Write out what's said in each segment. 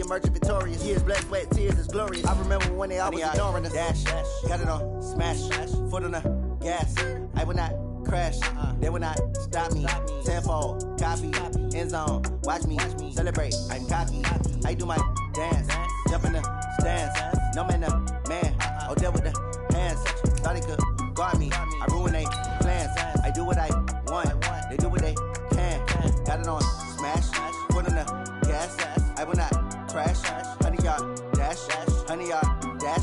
emerging victorious. Years, blood, sweat, tears is glorious. I remember when they always ignoring us. Dash, got it on, smash, foot on the gas. I would not crash, they will not stop me. Tenfold, copy, end zone, watch me celebrate. I'm cocky, I do my dance, jump in the stands. No man, man, oh, deal with the hands. Thought he could guard me, I ruin they plans. I do what I want, they do what they can. Got it on, smash, foot on the gas. I will not crash, 100-yard dash, 100-yard dash,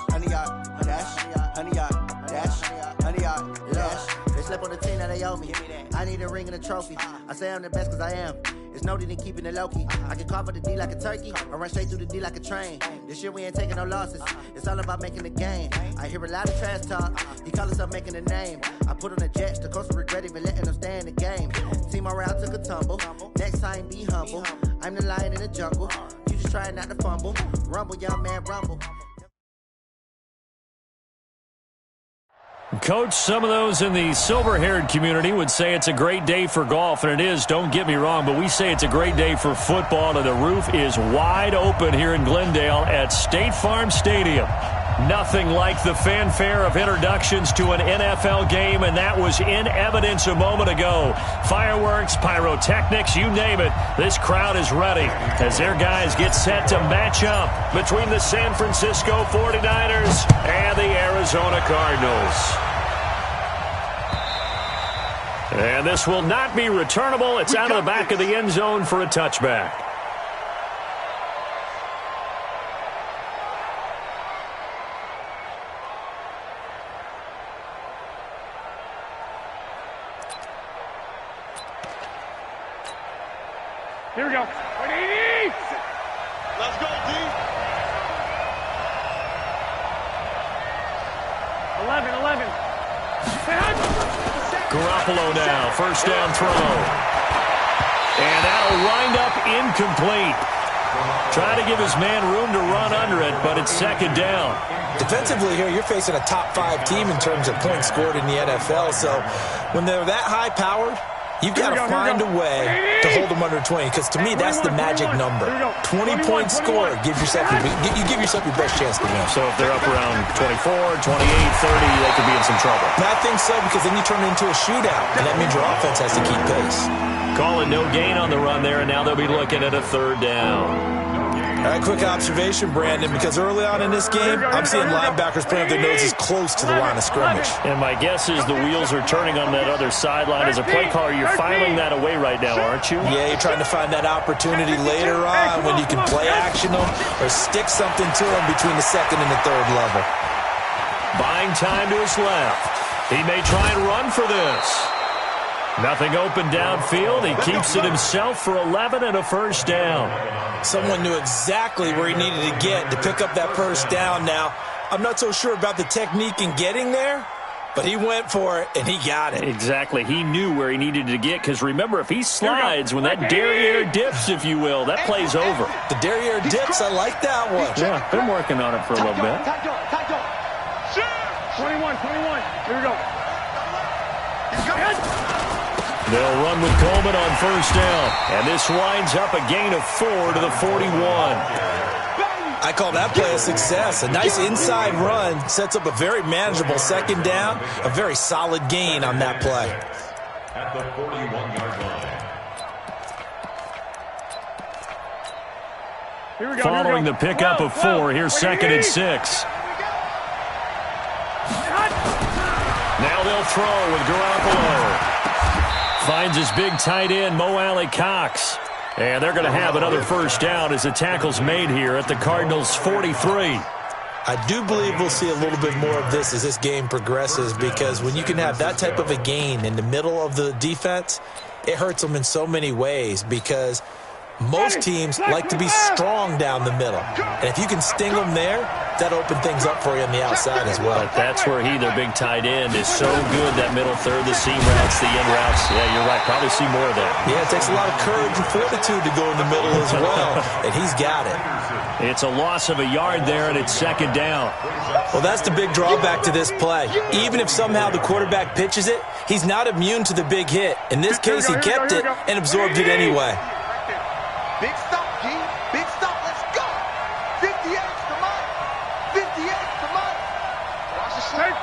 100-yard dash, 100-yard dash, 100-yard dash. They slept on the team that they owe me. I need a ring and a trophy. I say I'm the best cause I am. It's noted in keeping it low-key. I can carve up the D like a turkey, or run straight through the D like a train. This year we ain't taking no losses. It's all about making the game. I hear a lot of trash talk. He call us up making a name. I put on the Jets. The coach will regret even letting them stay in the game. Team morale took a tumble. Next time be humble. I'm the lion in the jungle. You just trying not to fumble. Rumble, young man, rumble. Coach, some of those in the silver-haired community would say it's a great day for golf, and it is, don't get me wrong, but we say it's a great day for football, and the roof is wide open here in Glendale at State Farm Stadium. Nothing like the fanfare of introductions to an NFL game, and that was in evidence a moment ago. Fireworks, pyrotechnics, you name it. This crowd is ready as their guys get set to match up between the San Francisco 49ers and the Arizona Cardinals. And this will not be returnable. It's out of the back of the end zone for a touchback. Here we go. 180. Let's go, D. 11. Garoppolo now, first down throw. And that'll wind up incomplete. Trying to give his man room to run under it, but it's second down. Defensively here, you're facing a top-5 team in terms of points scored in the NFL. So when they're that high-powered, you've got to find a way to hold them under 20, because to me, that's the magic number. 20 points scored, you give yourself your best chance to win. So if they're up around 24, 28, 30, they could be in some trouble. And I think so, because then you turn it into a shootout, and that means your offense has to keep pace. Calling no gain on the run there, and now they'll be looking at a third down. All right, quick observation, Brandon, because early on in this game, I'm seeing linebackers putting up their noses close to the line of scrimmage. And my guess is the wheels are turning on that other sideline. As a play caller, you're filing that away right now, aren't you? Yeah, you're trying to find that opportunity later on when you can play action them or stick something to them between the second and the third level. Buying time to his left. He may try and run for this. Nothing open downfield. He keeps it himself for 11 and a first down. Someone knew exactly where he needed to get to pick up that first down. Now, I'm not so sure about the technique in getting there, but he went for it, and he got it. Exactly. He knew where he needed to get, because remember, if he slides, when that derriere dips, if you will, that play's over. The derriere dips, I like that one. Yeah, been working on it for a little bit. 21. Here we go. They'll run with Coleman on first down. And this winds up a gain of 4 to the 41. I call that play a success. A nice inside run sets up a very manageable second down. A very solid gain on that play. At the 41-yard line. Here we go. Following the pickup of 4, here's second and 6. Now they'll throw with Garoppolo. Finds his big tight end, Mo Alley-Cox. And they're going to have another first down as the tackle's made here at the Cardinals' 43. I do believe we'll see a little bit more of this as this game progresses, because when you can have that type of a gain in the middle of the defense, it hurts them in so many ways, because most teams like to be strong down the middle. And if you can sting them there, that opens things up for you on the outside as well. But that's where their big tight end, is so good, that middle third, the seam routes, the in routes. Yeah, you're right. Probably see more of that. Yeah, it takes a lot of courage and fortitude to go in the middle as well, and he's got it. It's a loss of a yard there, and it's second down. Well, that's the big drawback to this play. Even if somehow the quarterback pitches it, he's not immune to the big hit. In this case, he kept it and absorbed it anyway. Big stop, G. Big stop. Let's go.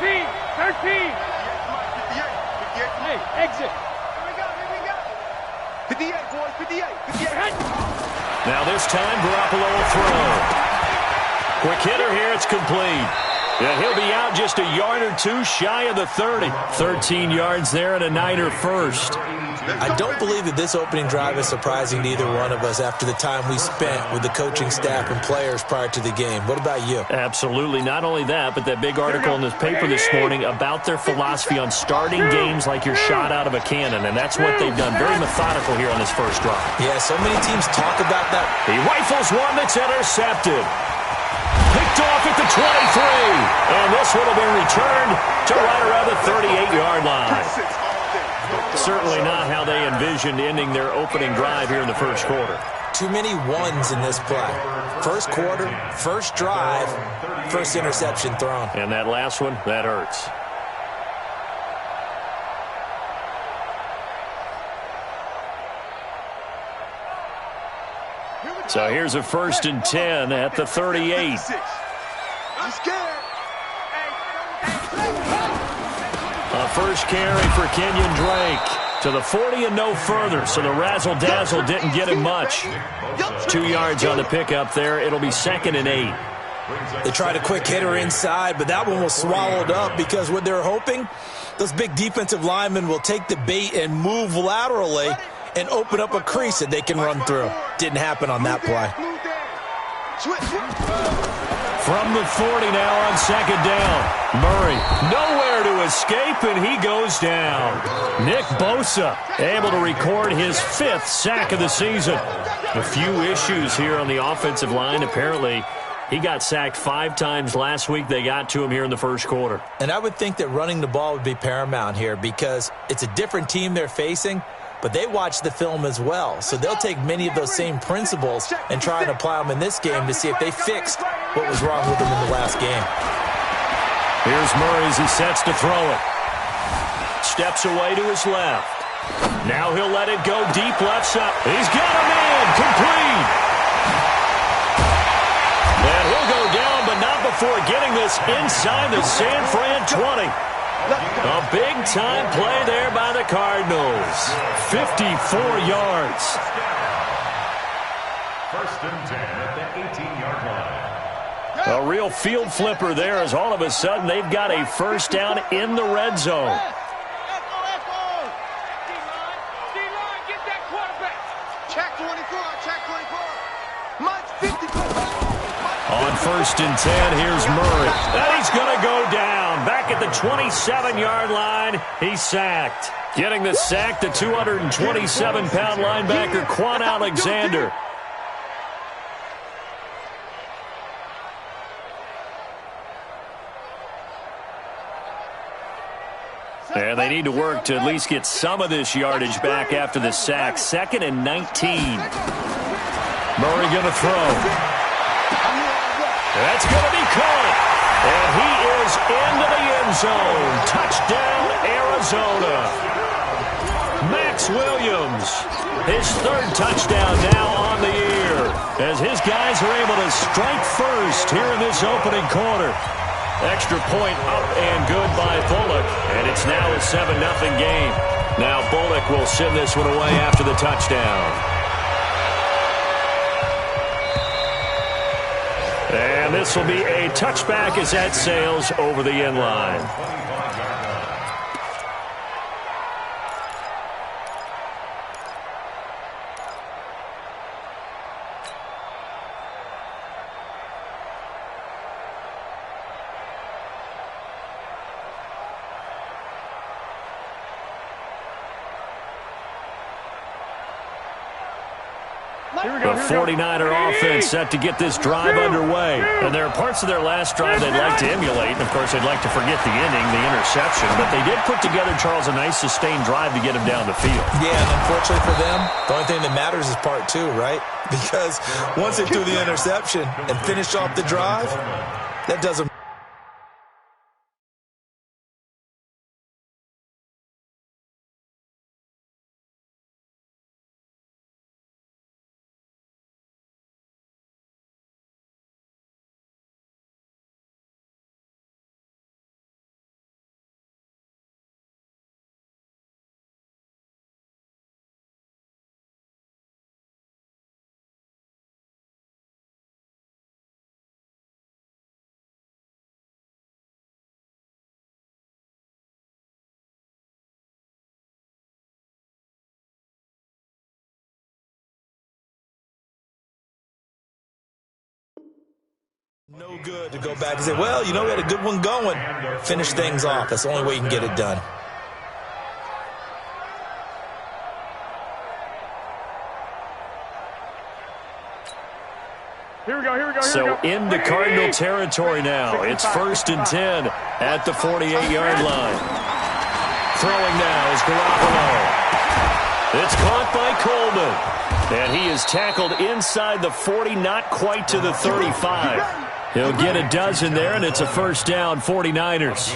13. 13. Hey, exit. 58, boys. 58. 58. Now this time, Garoppolo will throw. Quick hitter here. It's complete. Yeah, he'll be out just a yard or two shy of the 30. 13 yards there and a Niner first. I don't believe that this opening drive is surprising to either one of us after the time we spent with the coaching staff and players prior to the game. What about you? Absolutely. Not only that, but that big article in this paper this morning about their philosophy on starting games like you're shot out of a cannon, and that's what they've done. Very methodical here on this first drive. Yeah, so many teams talk about that. He rifles one that's intercepted. Picked off at the 23. And this one will be returned to right around the 38-yard line. Certainly not how they envisioned ending their opening drive here in the first quarter. Too many ones in this play. First quarter, first drive, first interception thrown. And that last one, that hurts. So here's a 1st and 10 at the 38. A first carry for Kenyon Drake to the 40 and no further. So the razzle-dazzle didn't get him much. 2 yards on the pickup there. It'll be 2nd and 8. They tried a quick hitter inside, but that one was swallowed up because what they're hoping, those big defensive linemen will take the bait and move laterally and open up a crease that they can run through. Didn't happen on that play. From the 40 now on 2nd down. Murray nowhere to escape, and he goes down. Nick Bosa able to record his 5th sack of the season. A few issues here on the offensive line. Apparently, he got sacked 5 times last week. They got to him here in the first quarter. And I would think that running the ball would be paramount here because it's a different team they're facing, but they watch the film as well. So they'll take many of those same principles and try and apply them in this game to see if they fixed what was wrong with them in the last game. Here's Murray as he sets to throw it. Steps away to his left. Now he'll let it go deep left side. He's got him in. Complete. And he'll go down, but not before getting this inside the San Fran 20. A big-time play there by the Cardinals. 54 yards. 1st and 10 at the 18-yard line. A real field flipper there as all of a sudden they've got a first down in the red zone. On 1st and 10, here's Murray. And he's going to go down. Back at the 27-yard line, he's sacked. Getting the sack, the 227-pound linebacker, Quan Alexander. And they need to work to at least get some of this yardage back after the sack. 2nd and 19. Murray going to throw. That's going to be caught. And he is into the end zone. Touchdown, Arizona. Max Williams, his 3rd touchdown now on the year, as his guys are able to strike first here in this opening quarter. Extra point up and good by Bullock, and it's now a 7-0 game. Now Bullock will send this one away after the touchdown. And this will be a touchback as that sails over the end line. The 49er offense set to get this drive underway. And there are parts of their last drive they'd like to emulate. And, of course, they'd like to forget the ending, the interception. But they did put together, Charles, a nice sustained drive to get him down the field. Yeah, and unfortunately for them, the only thing that matters is part 2, right? Because once they do the interception and finish off the drive, that doesn't No good to go back and say, well, we had a good one going. Finish things off. That's the only way you can get it done. Here we go. So into Cardinal territory now. It's 1st and 10 at the 48-yard line. Throwing now is Garoppolo. It's caught by Coleman. And he is tackled inside the 40, not quite to the 35. He'll get a dozen there, and it's a first down, 49ers.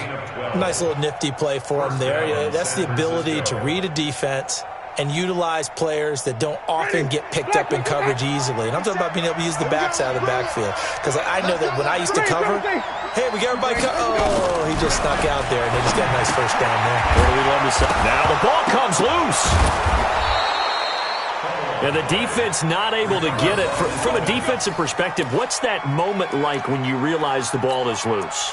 Nice little nifty play for him there. That's the ability to read a defense and utilize players that don't often get picked up in coverage easily. And I'm talking about being able to use the backside of the backfield. Because I know that when I used to cover, hey, we got everybody oh, he just snuck out there, and they just got a nice first down there. What do we love to say? Now the ball comes loose. And the defense not able to get it. From a defensive perspective, what's that moment like when you realize the ball is loose?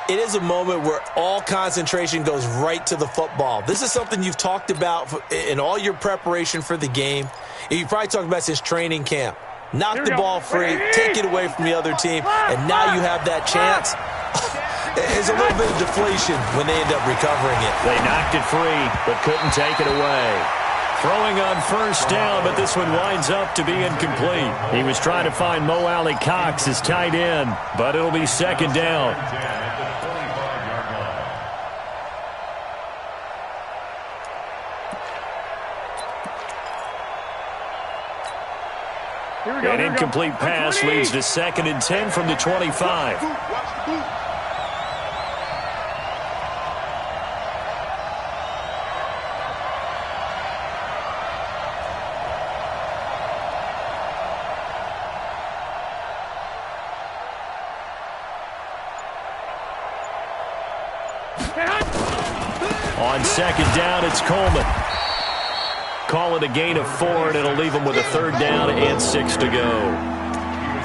It is a moment where all concentration goes right to the football. This is something you've talked about in all your preparation for the game. You probably talked about since training camp. Knock the ball free, take it away from the other team, and now you have that chance. There's a little bit of deflation when they end up recovering it. They knocked it free, but couldn't take it away. Throwing on first down, but this one winds up to be incomplete. He was trying to find Mo Alley-Cox as tight end, but it'll be second down. An incomplete pass leads to 2nd and 10 from the 25. On 2nd down, it's Coleman. Call it a gain of 4, and it'll leave him with a 3rd down and 6 to go.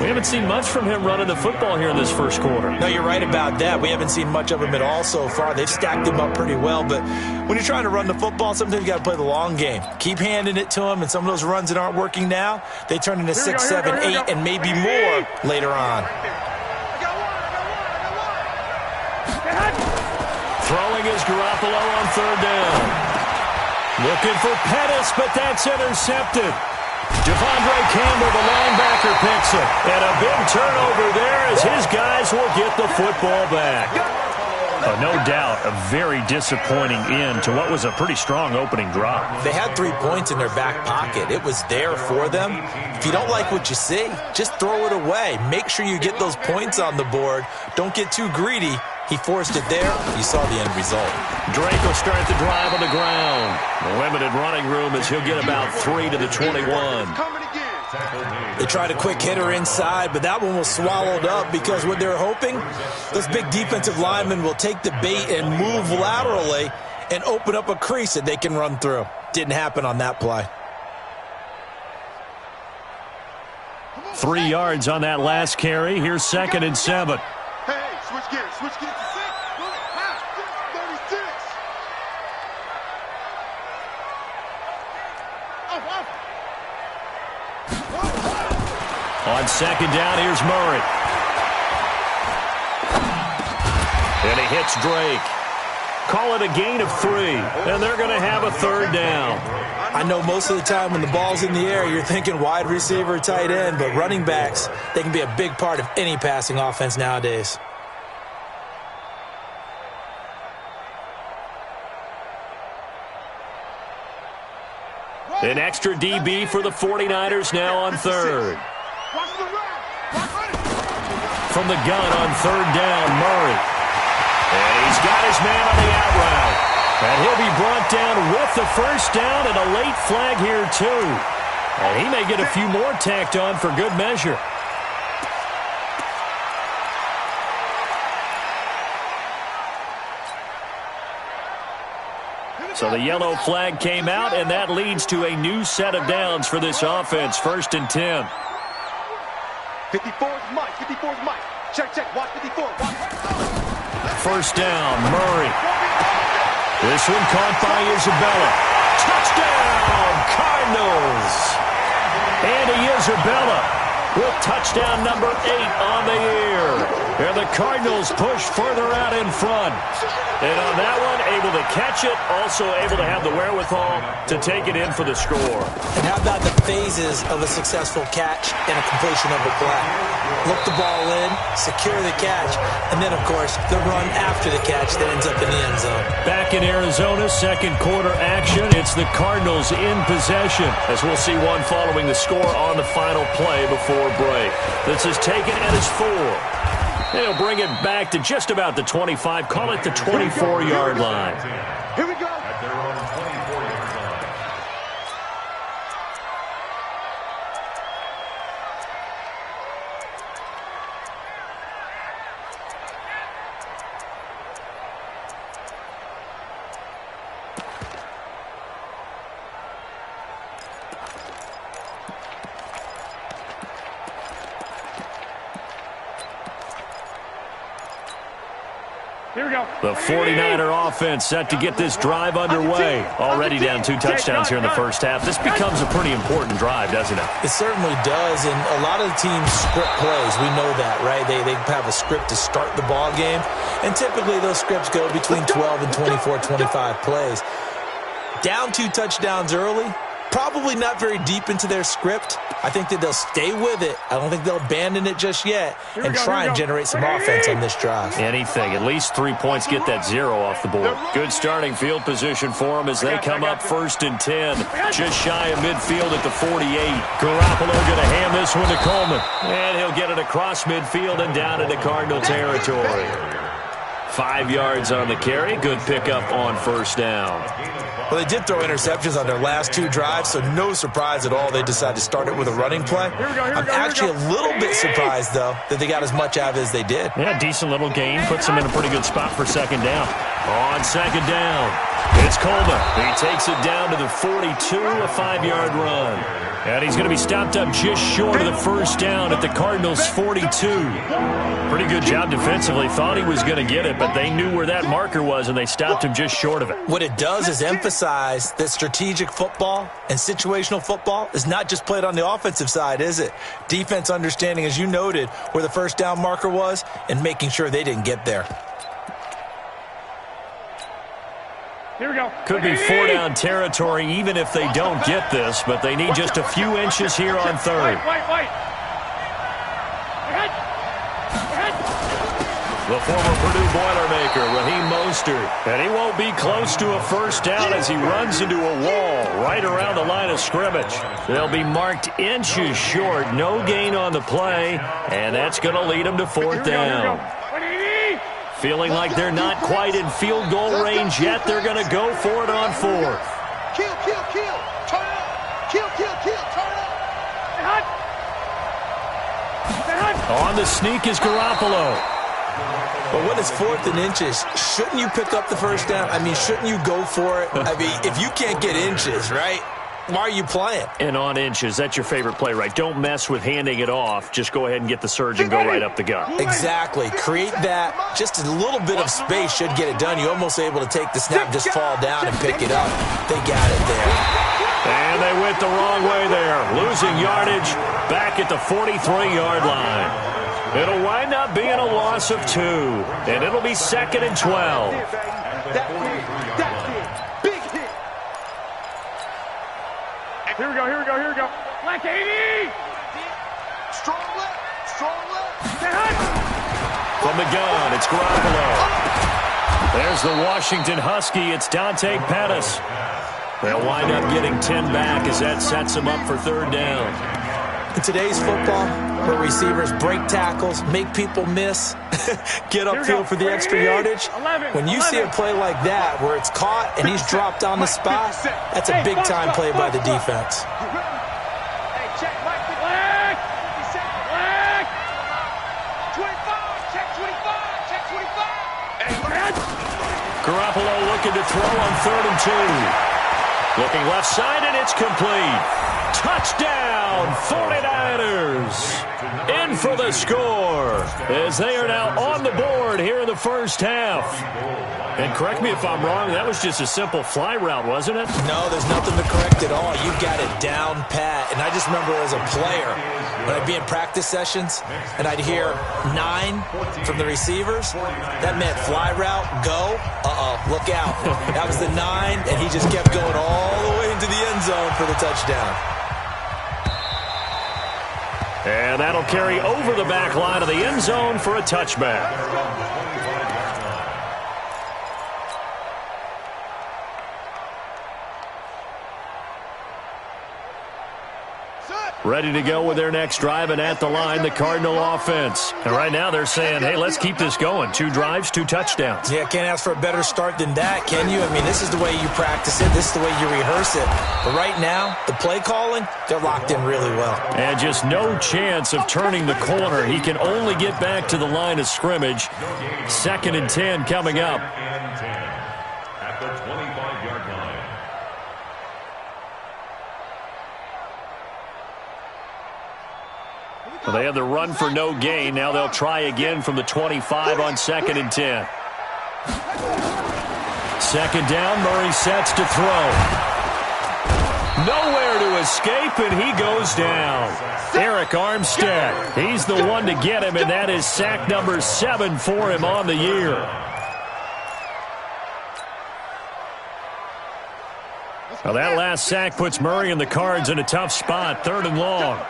We haven't seen much from him running the football here in this first quarter. No, you're right about that. We haven't seen much of him at all so far. They've stacked him up pretty well, but when you're trying to run the football, sometimes you got to play the long game. Keep handing it to him, and some of those runs that aren't working now, they turn into 6, 7, 8, and maybe more later on. Throwing is Garoppolo on 3rd down. Looking for Pettis, but that's intercepted. Devondre Campbell, the linebacker, picks it. And a big turnover there as his guys will get the football back. No doubt a very disappointing end to what was a pretty strong opening drive. They had 3 points in their back pocket. It was there for them. If you don't like what you see, just throw it away. Make sure you get those points on the board. Don't get too greedy. He forced it there. You saw the end result. Drake will start the drive on the ground. The limited running room as he'll get about 3 to the 21. They tried a quick hitter inside, but that one was swallowed up because what they're hoping, those big defensive linemen will take the bait and move laterally and open up a crease that they can run through. Didn't happen on that play. 3 yards on that last carry. Here's 2nd and 7. Switch gears to 6. 36. On 2nd down, here's Murray. And he hits Drake. Call it a gain of 3, and they're going to have a 3rd down. I know most of the time when the ball's in the air, you're thinking wide receiver, tight end, but running backs, they can be a big part of any passing offense nowadays. An extra DB for the 49ers now on 3rd. From the gun on 3rd down, Murray. And he's got his man on the out route. And he'll be brought down with the first down and a late flag here too. And he may get a few more tacked on for good measure. So the yellow flag came out, and that leads to a new set of downs for this offense. 1st and 10. 54 is Mike. 54 is Mike. Check. Watch 54. First down, Murray. This one caught by Isabella. Touchdown, Cardinals. Andy Isabella with touchdown number 8 on the year. And the Cardinals push further out in front. And on that one, able to catch it, also able to have the wherewithal to take it in for the score. And how about the phases of a successful catch and a completion of a play? Look the ball in, secure the catch, and then, of course, the run after the catch that ends up in the end zone. Back in Arizona, second quarter action. It's the Cardinals in possession, as we'll see one following the score on the final play before break. This is taken at his 4. And he'll bring it back to just about the 25. Call it the 24-yard line. Here we go. At their own 24-yard line. Here we go. The 49er offense set to get this drive underway. Already down 2 touchdowns here in the first half. This becomes a pretty important drive, doesn't it? It certainly does, and a lot of the teams script plays. We know that, right? They have a script to start the ball game, and typically those scripts go between 12 and 24, 25 plays. Down 2 touchdowns early, probably not very deep into their script. I think that they'll stay with it. I don't think they'll abandon it just yet and try and generate some offense on this drive. Anything. At least 3 points. Get that 0 off the board. Good starting field position for them as they come up 1st and 10. Just shy of midfield at the 48. Garoppolo going to hand this one to Coleman. And he'll get it across midfield and down into Cardinal territory. 5 yards on the carry. Good pickup on 1st down. Well, they did throw interceptions on their last 2 drives, so no surprise at all they decided to start it with a running play. I'm actually a little bit surprised, though, that they got as much out of it as they did. Yeah, decent little gain. Puts them in a pretty good spot for 2nd down. On 2nd down, it's Coleman. He takes it down to the 42, a 5-yard run. And he's going to be stopped up just short of the 1st down at the Cardinals' 42. Pretty good job defensively. Thought he was going to get it, but they knew where that marker was, and they stopped him just short of it. What it does is emphasize that strategic football and situational football is not just played on the offensive side, is it? Defense understanding, as you noted, where the 1st down marker was and making sure they didn't get there. Here we go. Could be 4-down territory even if they don't get this, but they need just a few inches here on 3rd. Wait. The former Purdue Boilermaker, Raheem Mostert. And he won't be close to a 1st down as he runs into a wall right around the line of scrimmage. They'll be marked inches short. No gain on the play, and that's going to lead them to 4th down. Feeling like they're not quite in field goal range yet. They're going to go for it on 4th. Kill. Turn it up. Kill. Turn it up. On the sneak is Garoppolo. But when it's 4th and inches, shouldn't you pick up the 1st down? I mean, shouldn't you go for it? I mean, if you can't get inches, right, why are you playing? And on inches, that's your favorite play, right? Don't mess with handing it off. Just go ahead and get the surge and go right up the gut. Exactly. Create that. Just a little bit of space should get it done. You're almost able to take the snap, just fall down and pick it up. They got it there. And they went the wrong way there. Losing yardage back at the 43-yard line. It'll wind up being a loss of 2, and it'll be 2nd and 12. Big hit. Here we go. Black 80. Strong left. From the gun, it's Garoppolo. There's the Washington Husky. It's Dante Pettis. They'll wind up getting 10 back as that sets them up for 3rd down. In today's football, where receivers break tackles, make people miss, get upfield for the extra yardage, when you see a play like that where it's caught and he's dropped on the spot, that's a big-time play by the defense. Garoppolo looking to throw on 3rd and 2. Looking left side, and it's complete. Touchdown, 49ers. In for the score as they are now on the board here in the 1st half. And correct me if I'm wrong, that was just a simple fly route, wasn't it? No, there's nothing to correct at all. You've got it down pat. And I just remember as a player, When I'd be in practice sessions and I'd hear 9 from the receivers, that meant fly route, go, look out. That was the 9, and he just kept going all the way into the end zone for the touchdown. And that'll carry over the back line of the end zone for a touchback. Ready to go with their next drive, and at the line, the Cardinal offense. And right now they're saying, hey, let's keep this going. 2 drives, 2 touchdowns. Yeah, can't ask for a better start than that, can you? I mean, this is the way you practice it. This is the way you rehearse it. But right now, the play calling, they're locked in really well. And just no chance of turning the corner. He can only get back to the line of scrimmage. 2nd and 10 coming up. At the 25-yard line. Well, they had the run for no gain. Now they'll try again from the 25 on 2nd and 10. 2nd down, Murray sets to throw. Nowhere to escape, and he goes down. Eric Armstead, he's the one to get him, and that is sack number 7 for him on the year. Well, that last sack puts Murray and the Cards in a tough spot, 3rd and long.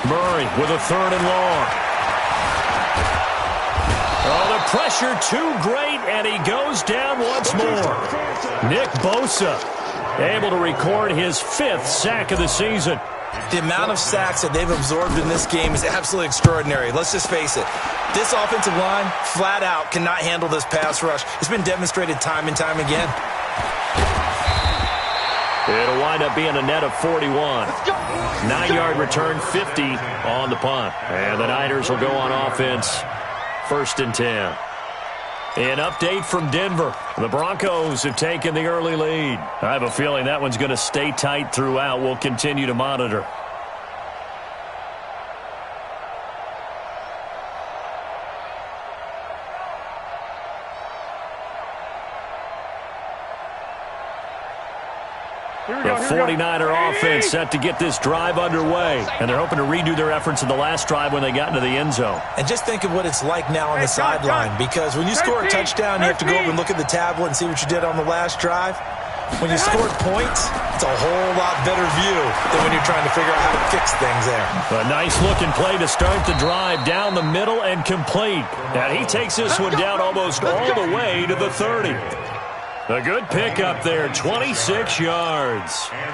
Murray with a 3rd and long. Oh, the pressure too great, and he goes down once more. Nick Bosa able to record his 5th sack of the season. The amount of sacks that they've absorbed in this game is absolutely extraordinary. Let's just face it. This offensive line, flat out, cannot handle this pass rush. It's been demonstrated time and time again. It'll wind up being a net of 41. 9-yard return, 50 on the punt. And the Niners will go on offense, 1st and 10. An update from Denver. The Broncos have taken the early lead. I have a feeling that one's going to stay tight throughout. We'll continue to monitor. The 49er offense set to get this drive underway. And they're hoping to redo their efforts in the last drive when they got into the end zone. And just think of what it's like now on the sideline. Because when you score a touchdown, you have to go over and look at the tablet and see what you did on the last drive. When you scored points, it's a whole lot better view than when you're trying to figure out how to fix things there. A nice-looking play to start the drive down the middle and complete. And he takes this one down almost all the way to the 30. A good pickup there, 26 yards. Here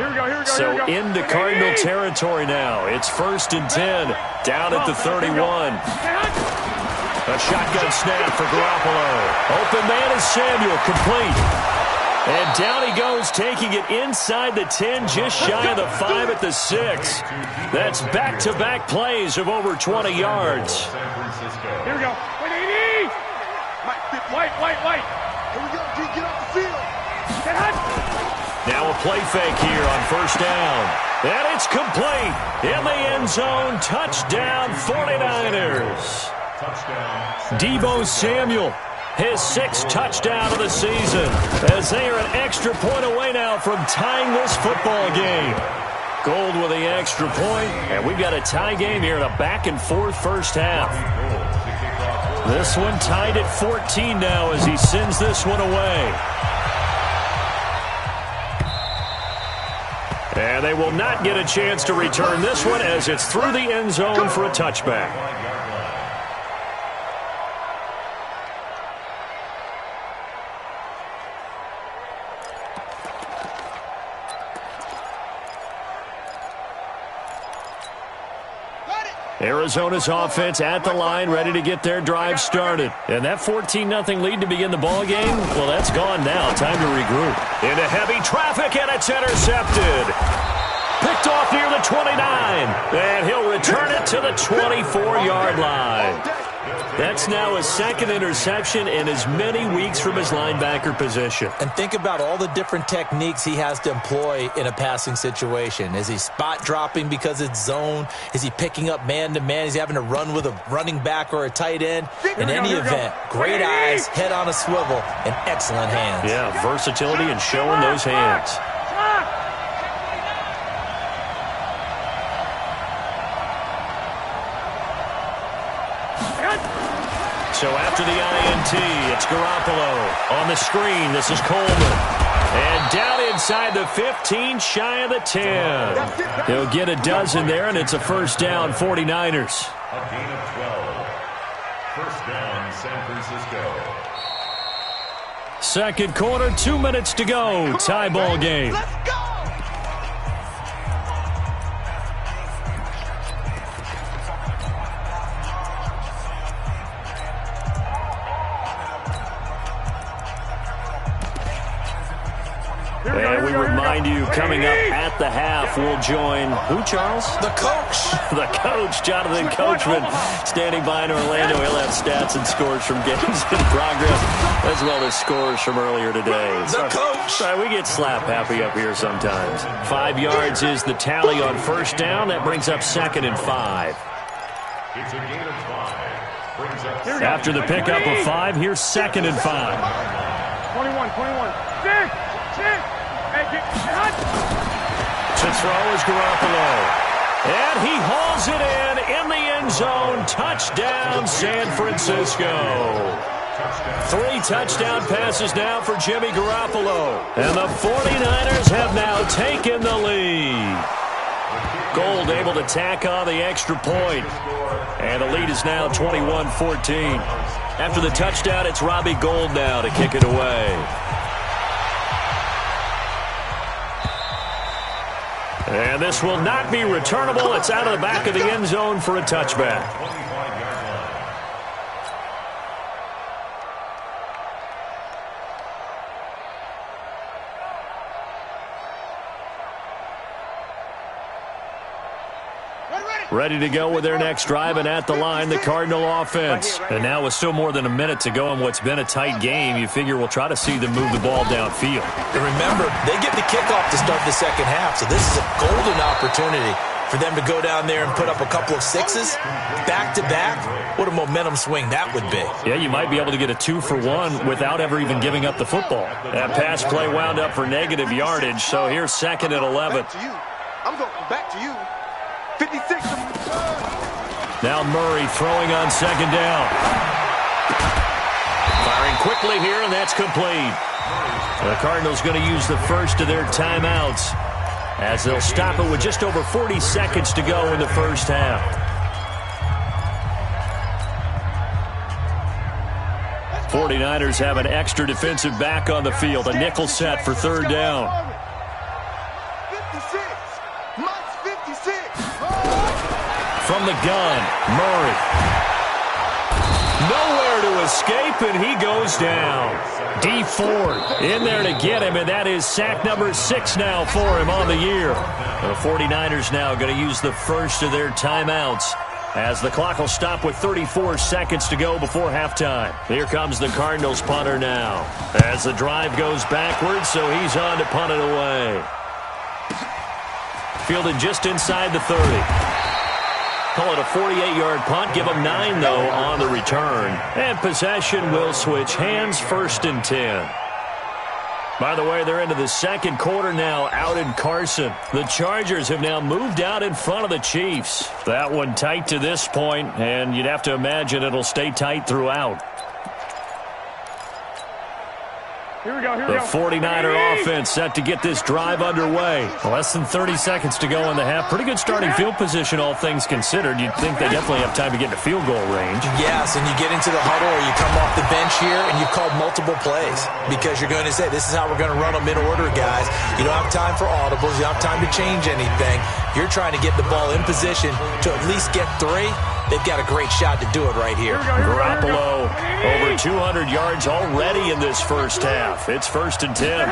we go. So into Cardinal territory now. It's 1st and 10, down at the 31. A shotgun snap for Garoppolo. Open man is Samuel, complete. And down he goes, taking it inside the 10, just shy of the 5 at the 6. That's back-to-back plays of over 20 yards. Here we go. White. Here we go. Get off the field. Now a play fake here on 1st down. And it's complete. In the end zone, touchdown 49ers. Deebo Samuel, his 6th touchdown of the season, as they are an extra point away now from tying this football game. Gold with the extra point, and we've got a tie game here in a back-and-forth first half. This one tied at 14 now as he sends this one away. And they will not get a chance to return this one as it's through the end zone for a touchback. Arizona's offense at the line, ready to get their drive started. And that 14-0 lead to begin the ball game, well, that's gone now. Time to regroup. Into heavy traffic, and it's intercepted. Picked off near the 29. And he'll return it to the 24-yard line. That's now his second interception in as many weeks from his linebacker position. And think about all the different techniques he has to employ in a passing situation. Is he spot dropping because it's zone? Is he picking up man-to-man? Is he having to run with a running back or a tight end? In any event, great eyes, head on a swivel, and excellent hands. Yeah, versatility and showing those hands. So after the INT, it's Garoppolo. On the screen, this is Coleman. And down inside the 15, shy of the 10. He'll get a dozen there, and it's a first down, 49ers. A gain of 12. First down, San Francisco. Second quarter, 2 minutes to go. Tie ball game. Let's go! And we remind you, coming up at the half, we'll join who, Charles? The coach. The coach, Jonathan Coachman, standing by in Orlando. He'll have stats and scores from games in progress, as well as scores from earlier today. The coach. Sorry, we get slap happy up here sometimes. 5 yards is the tally on first down. That brings up 2nd and 5. It's a gain of 5. Brings up After the pickup of 5, here's 2nd and 5. 21, 6. To throw is Garoppolo. And he hauls it in the end zone. Touchdown, San Francisco. 3 touchdown passes now for Jimmy Garoppolo. And the 49ers have now taken the lead. Gold able to tack on the extra point. And the lead is now 21-14. After the touchdown, it's Robbie Gould now to kick it away. And this will not be returnable. It's out of the back of the end zone for a touchback. 25-yard line. Ready to go with their next drive, and at the line, the Cardinal offense. And now with still more than a minute to go in what's been a tight game, you figure we'll try to see them move the ball downfield. And remember, they get the kickoff to start the second half, so this is a golden opportunity for them to go down there and put up a couple of sixes back-to-back. What a momentum swing that would be. Yeah, you might be able to get a 2-for-1 without ever even giving up the football. That pass play wound up for negative yardage, so here's 2nd and 11. Back to you. I'm going back to you. 56. Now Murray throwing on 2nd down. Firing quickly here, and that's complete. The Cardinals going to use the first of their timeouts as they'll stop it with just over 40 seconds to go in the first half. 49ers have an extra defensive back on the field. A nickel set for 3rd down. 56. Mike's 56. From the gun, Murray. Nowhere to escape, and he goes down. D Ford in there to get him, and that is sack number 6 now for him on the year. The 49ers now going to use the first of their timeouts as the clock will stop with 34 seconds to go before halftime. Here comes the Cardinals punter now as the drive goes backwards, so he's on to punt it away. Fielded just inside the 30. Call it a 48-yard punt. Give them 9, though, on the return. And possession will switch hands, 1st and 10. By the way, they're into the second quarter now out in Carson. The Chargers have now moved out in front of the Chiefs. That one tight to this point, and you'd have to imagine it'll stay tight throughout. Here we go. The 49er offense set to get this drive underway. Less than 30 seconds to go in the half. Pretty good starting field position, all things considered. You'd think they definitely have time to get to field goal range. Yes, and you get into the huddle or you come off the bench here and you've called multiple plays because you're going to say, this is how we're going to run them in order, guys. You don't have time for audibles. You don't have time to change anything. You're trying to get the ball in position to at least get 3. They've got a great shot to do it right here. Garoppolo over 200 yards already in this first half. It's 1st and 10.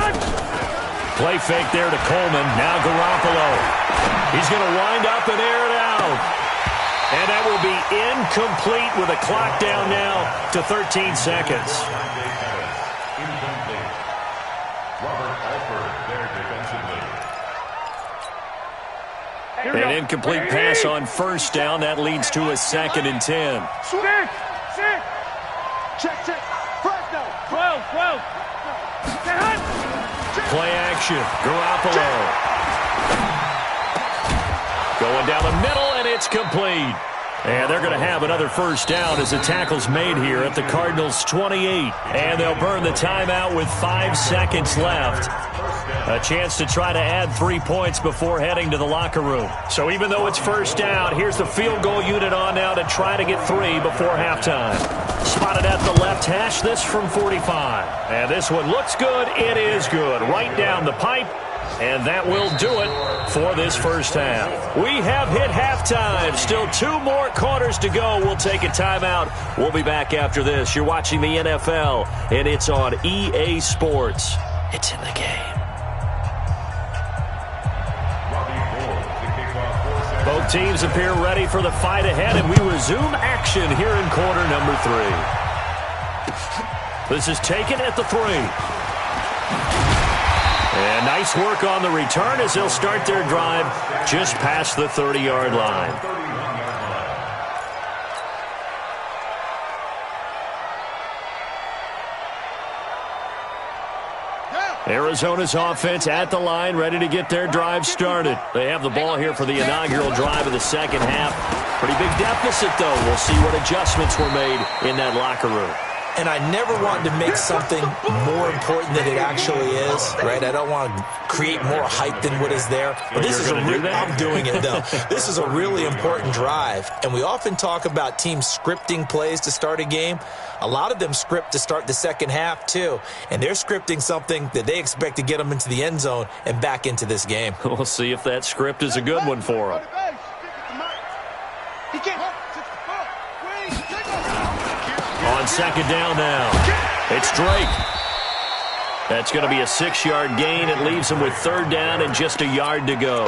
Play fake there to Coleman. Now Garoppolo. He's going to wind up and air it out. And that will be incomplete with a clock down now to 13 seconds. Incomplete. Robert Alford there defensively. An incomplete pass on first down. That leads to a 2nd and 10. Check. Fresno. 12. Play action. Garoppolo. Going down the middle, and it's complete. And they're going to have another first down as the tackle's made here at the Cardinals' 28. And they'll burn the timeout with 5 seconds left. A chance to try to add 3 points before heading to the locker room. So even though it's first down, here's the field goal unit on now to try to get 3 before halftime. Spotted at the left hash, this from 45. And this one looks good. It is good. Right down the pipe. And that will do it for this first half. We have hit halftime. Still 2 more quarters to go. We'll take a timeout. We'll be back after this. You're watching the NFL, and it's on EA Sports. It's in the game. Both teams appear ready for the fight ahead, and we resume action here in quarter number 3. This is taken at the 3. And nice work on the return as they'll start their drive just past the 30-yard line. Arizona's offense at the line, ready to get their drive started. They have the ball here for the inaugural drive of the second half. Pretty big deficit, though. We'll see what adjustments were made in that locker room. And I never want to make something more important than it actually is, right? I don't want to create more hype than what is there. But this is I'm doing it, though. This is a really important drive. And we often talk about teams scripting plays to start a game. A lot of them script to start the second half, too. And they're scripting something that they expect to get them into the end zone and back into this game. We'll see if that script is a good one for them. On second down now, it's Drake. That's going to be a 6-yard gain. It leaves them with third down and just a yard to go.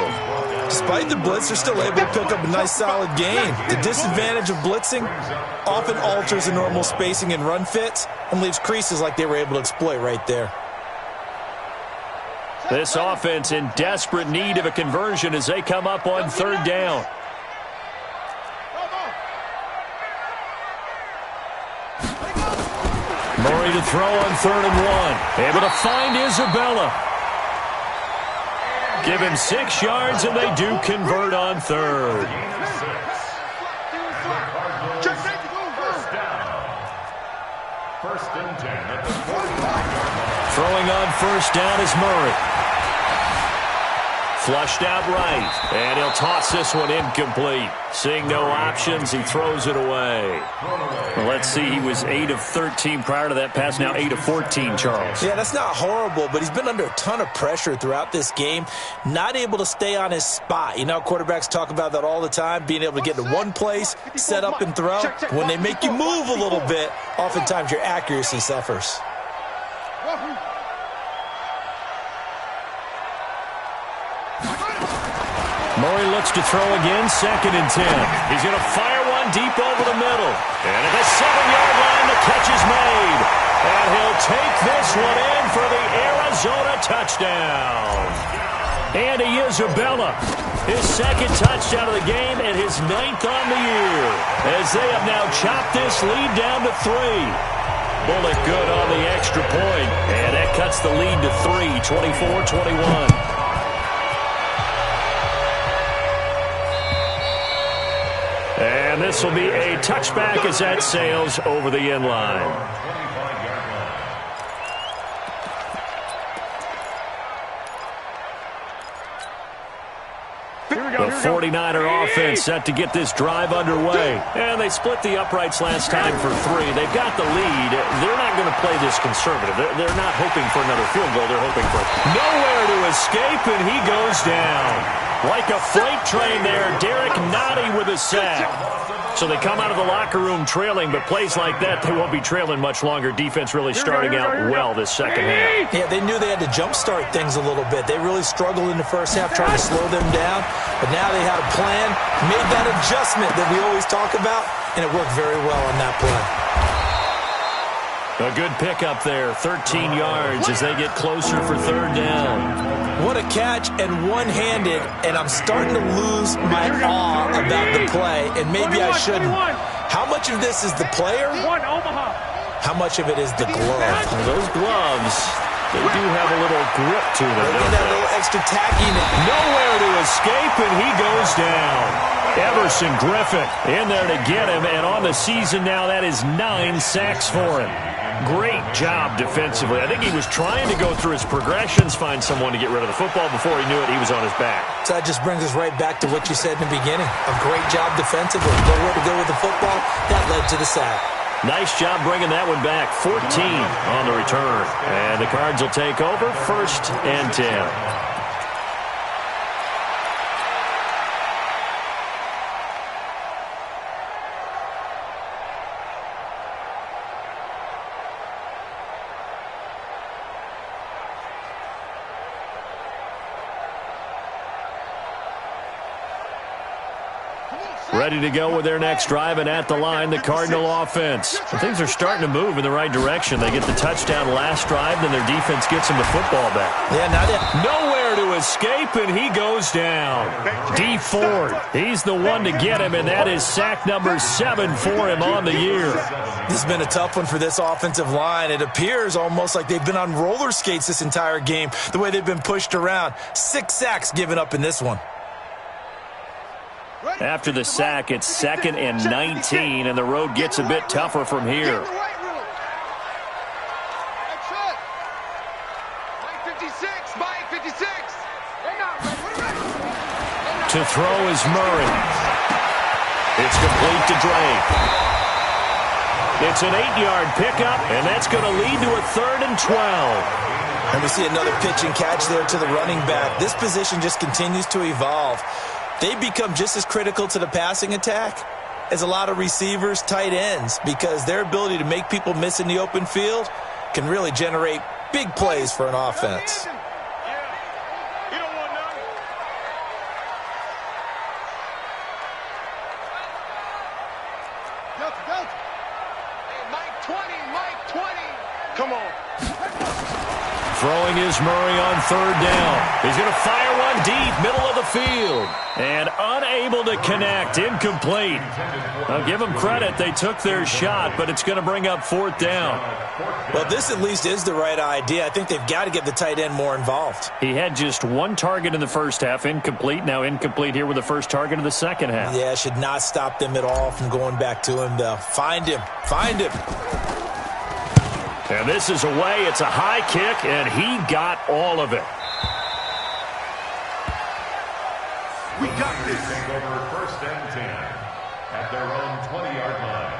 Despite the blitz, they're still able to pick up a nice solid gain. The disadvantage of blitzing often alters the normal spacing and run fits and leaves creases like they were able to exploit right there. This offense in desperate need of a conversion as they come up on third down. Murray to throw on 3rd and 1. Able to find Isabella. Give him 6 yards, and they do convert on 3rd. First and 10 at the 45-yard line. Throwing on first down is Murray. Flushed out right, and he'll toss this one incomplete. Seeing no options, he throws it away. Well, let's see, he was 8 of 13 prior to that pass, now 8 of 14, Charles. Yeah, that's not horrible, but he's been under a ton of pressure throughout this game, not able to stay on his spot. You know, quarterbacks talk about that all the time, being able to get to one place, set up and throw. When they make you move a little bit, oftentimes your accuracy suffers. Murray looks to throw again, 2nd and 10. He's going to fire one deep over the middle. And at the 7-yard line, the catch is made. And he'll take this one in for the Arizona touchdown. Andy Isabella, his 2nd touchdown of the game and his 9th on the year. As they have now chopped this lead down to 3. Bullet good on the extra point. And that cuts the lead to 3, 24-21. And this will be a touchback as that sails over the end line. The 49er offense set to get this drive underway. And they split the uprights last time for 3. They've got the lead. They're not going to play this conservative. They're not hoping for another field goal. They're hoping for nowhere to escape, and he goes down. Like a freight train there, Derek Nottie with a sack. So they come out of the locker room trailing, but plays like that, they won't be trailing much longer. Defense really starting out well this second half. Yeah, they knew they had to jumpstart things a little bit. They really struggled in the first half trying to slow them down, but now they had a plan, made that adjustment that we always talk about, and it worked very well on that play. A good pickup there, 13 yards as they get closer for third down. What a catch, and one-handed, and I'm starting to lose my awe about the play, and maybe I shouldn't. How much of this is the player? How much of it is the glove? Well, those gloves, they do have a little grip to them. They get that little extra tackiness. Nowhere to escape, and he goes down. Everson Griffin in there to get him, and on the season now, that is 9 sacks for him. Great job defensively. I think he was trying to go through his progressions, find someone to get rid of the football. Before he knew it, he was on his back. So that just brings us right back to what you said in the beginning. A great job defensively. Nowhere to go with the football. That led to the sack. Nice job bringing that one back. 14 on the return. And the Cards will take over, 1st and 10. Ready to go with their next drive, and at the line, the Cardinal offense. And things are starting to move in the right direction. They get the touchdown last drive, then their defense gets them the football back. Yeah, now that nowhere to escape, and he goes down. D. Ford, he's the one to get him, and that is sack number 7 for him on the year. This has been a tough one for this offensive line. It appears almost like they've been on roller skates this entire game, the way they've been pushed around. 6 sacks given up in this one. After the sack, it's 2nd and 19, and the road gets a bit tougher from here. To throw is Murray. It's complete to Drake. It's an 8-yard pickup, and that's going to lead to a 3rd and 12. And we see another pitch and catch there to the running back. This position just continues to evolve. They become just as critical to the passing attack as a lot of receivers, tight ends, because their ability to make people miss in the open field can really generate big plays for an offense. Come on. Throwing is Murray on 3rd down. He's going to fire one deep, middle of the field. And unable to connect, incomplete. I'll give them credit. They took their shot, but it's going to bring up 4th down. Well, this at least is the right idea. I think they've got to get the tight end more involved. He had just 1 target in the first half, incomplete. Now incomplete here with the first target of the second half. Yeah, should not stop them at all from going back to him, though. Find him. Find him. And this is away. It's a high kick, and he got all of it. We got this. Take over 1st and 10 at their own 20-yard line.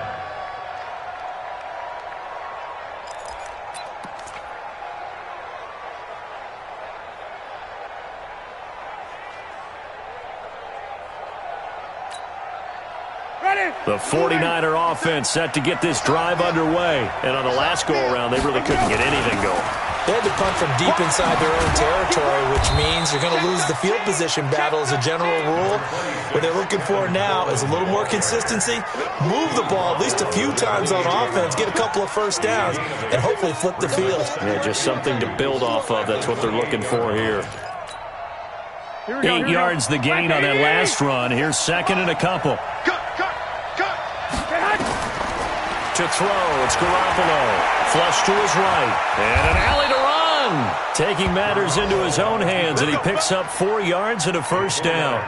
The 49er offense set to get this drive underway. And on the last go-around, they really couldn't get anything going. They had to punt from deep inside their own territory, which means you're going to lose the field position battle as a general rule. What they're looking for now is a little more consistency, move the ball at least a few times on offense, get a couple of first downs, and hopefully flip the field. Yeah, just something to build off of. That's what they're looking for here. 8 yards the gain on that last run. Here's 2nd and a couple. To throw, it's Garoppolo. Flush to his right. And an alley to run. Taking matters into his own hands, and he picks up 4 yards and a first down.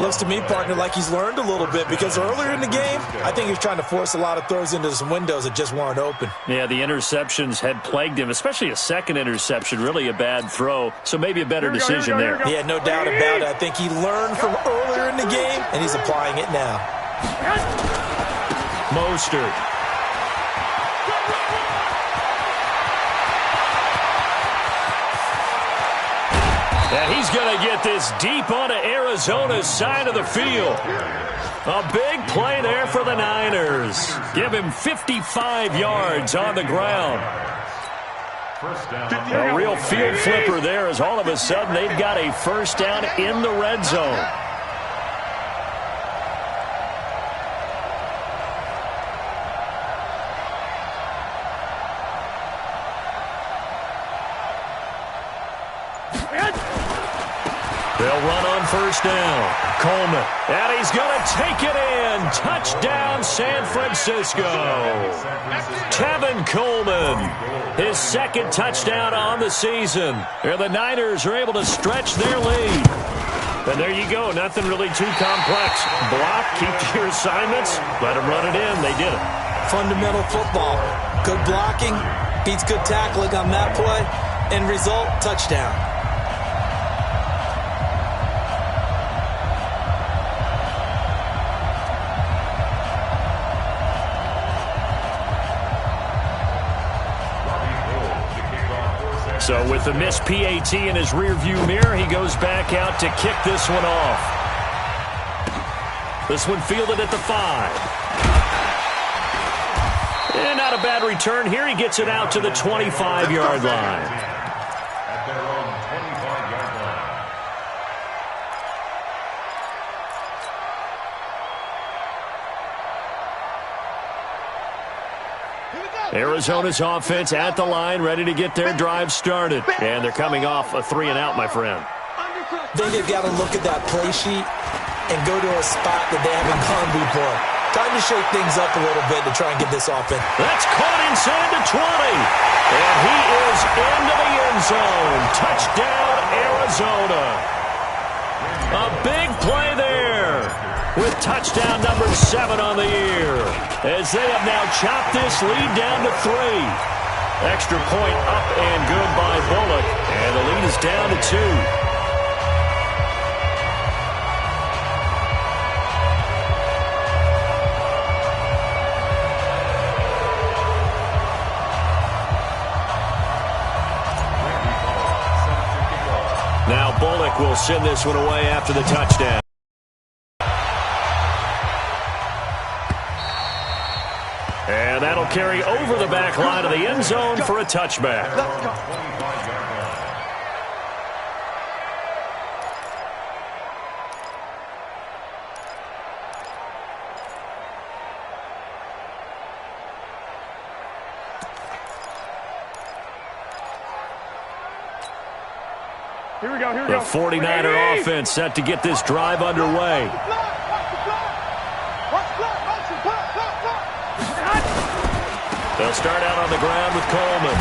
Looks to me, partner, like he's learned a little bit, because earlier in the game, I think he was trying to force a lot of throws into some windows that just weren't open. Yeah, the interceptions had plagued him, especially a second interception, really a bad throw. So maybe a better decision there. Yeah, no doubt about it. I think he learned from earlier in the game, and he's applying it now. Mostert. And he's going to get this deep onto Arizona's side of the field. A big play there for the Niners. Give him 55 yards on the ground. A real field flipper there as all of a sudden they've got a first down in the red zone. They'll run on first down. Coleman. And he's going to take it in. Touchdown, San Francisco. Tevin Coleman. His second touchdown on the season. And the Niners are able to stretch their lead. And there you go. Nothing really too complex. Block, keep to your assignments. Let them run it in. They did it. Fundamental football. Good blocking beats good tackling on that play. End result, touchdown. So with the missed PAT in his rearview mirror, he goes back out to kick this one off. This one fielded at the 5. And not a bad return here. He gets it out to the 25-yard line. At their own 25-yard line. Arizona's offense at the line, ready to get their drive started. And they're coming off a 3-and-out, my friend. Then they've got to look at that play sheet and go to a spot that they haven't gone before. Time to shake things up a little bit to try and get this offense. That's caught inside the 20. And he is into the end zone. Touchdown, Arizona. A big play there with touchdown number 7 on the year, as they have now chopped this lead down to 3. Extra point up and good by Bullock, and the lead is down to 2. Now Bullock will send this one away after the touchdown. And that'll carry over the back line of the end zone for a touchback. Here we go. The 49er offense set to get this drive underway. They'll start out on the ground with Coleman.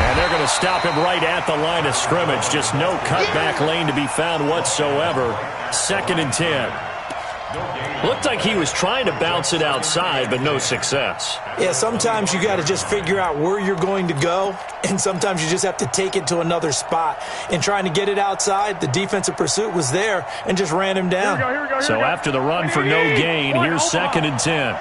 And they're going to stop him right at the line of scrimmage. Just no cutback lane to be found whatsoever. 2nd and 10. Looked like he was trying to bounce it outside, but no success. Yeah, sometimes you got to just figure out where you're going to go, and sometimes you just have to take it to another spot. And trying to get it outside, the defensive pursuit was there and just ran him down. Here we go. So after the run for no gain, here's 2nd and 10.